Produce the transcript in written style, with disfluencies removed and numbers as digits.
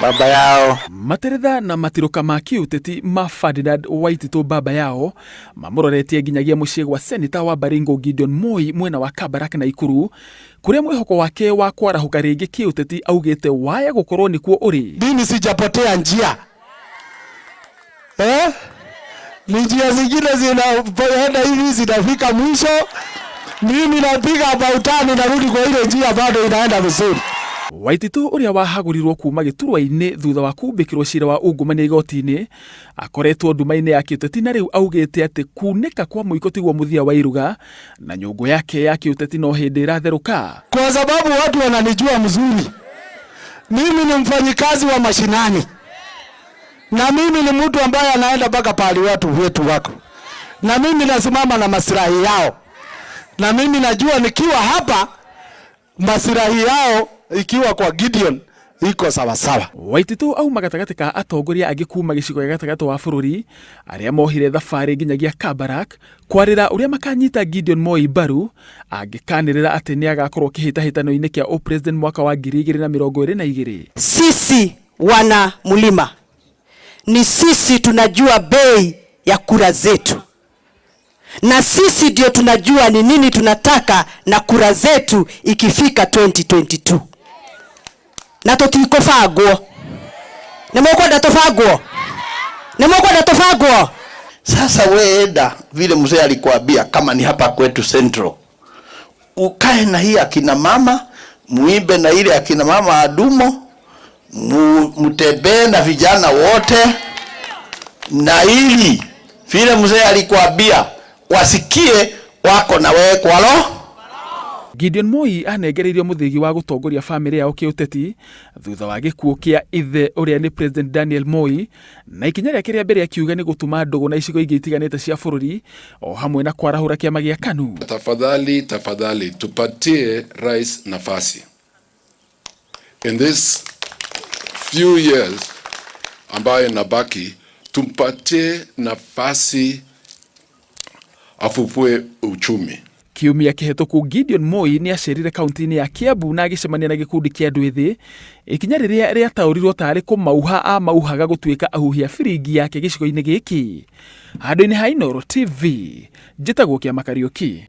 baba yao. Materetha na matiroka ma kiuteti ma Fedinand Waititu baba yao mamurorete nginyagia muciĩ gwa seneta wa Baringo Gideon Moi mwena wa kabere na ikuru kuria mwihoko wake wa kwarahuka ringi kiuteti augite waya gukorwo nikuo uri. Mimi sijapotea njia. Ni njia zingine zinaenda hivi zinafika mwisho. Mimi napiga bautani narudi kwa ile njia bado inaenda vizuri. Waititu uria wahagurirwo kuma giturwa-ini thutha wa kumbikirwo cira wa ungumania igoti-ini akoretwo nduma-ini ya kiuteti na riu augite ati kunika kwa muiko tigwo muthia wa iruga na nyungu yake ya kiuteti no hindi iratheruka. Kwa sababu watu wananijua mzuri. Mimi ni mfanyikazi wa mashinani. Na mimi ni mtu ambaye anaenda mpaka pale watu wetu wako. Na mimi nasimama na maslahi yao. Na mimi najua nikiwa hapa maslahi yao ikiwa kwa Gideon iko sawa sawa. Waititu au magatagati ka atongoria angi kuma gicigo gatagati wa bururi aria mohire thabari nginyagia Kabarak kwarira uria makanyita Gideon Moi mbaru angikanirira ati ni agakorwo kihitahitano-ini kia upresident mwaka wa 2022. Sisi wana Mulima ni sisi tunajua bei ya kura zetu. Na sisi ndio tunajua ni nini tunataka na kura zetu ikifika 2022. Na tutikofagwo. Nemokwenda tofagwo. Nemokwenda tofagwo. Sasa weenda vile mzee alikuambia kama ni hapa kwetu Central. Ukae na hii akina mama, muimbe na ile akina mama adumo, mutembee na vijana wote na ili vile mzee alikuambia wasikie wako na wewe kwalo. Gideon Moi anegereirio muthigi wa gutongoria family yao kiuteti thutha wa gikuo kia ithe uria ni president Daniel Moi na ikinya riake ria mbere akiuga ni gutuma ndogo na icigo ingi itiganite cia bururi o hamwe na kwarahura kiama gia KANU. Tafadhali tupatie rais nafasi. In this few years ambayo nabaki tumpatie nafasi afufue uchumi. Kiumia kihituku Gideon Moi ni acerire kaunti-ini ya Kiambu na agicemania na gikundi kia andu ethi ikinya riria riataurirwo tari kumauha amauhaga gutuika ahuhia firingi yake gicigo-ini giki. Handu-ini ha Inooro TV njitagwo Kiambu Kariuki.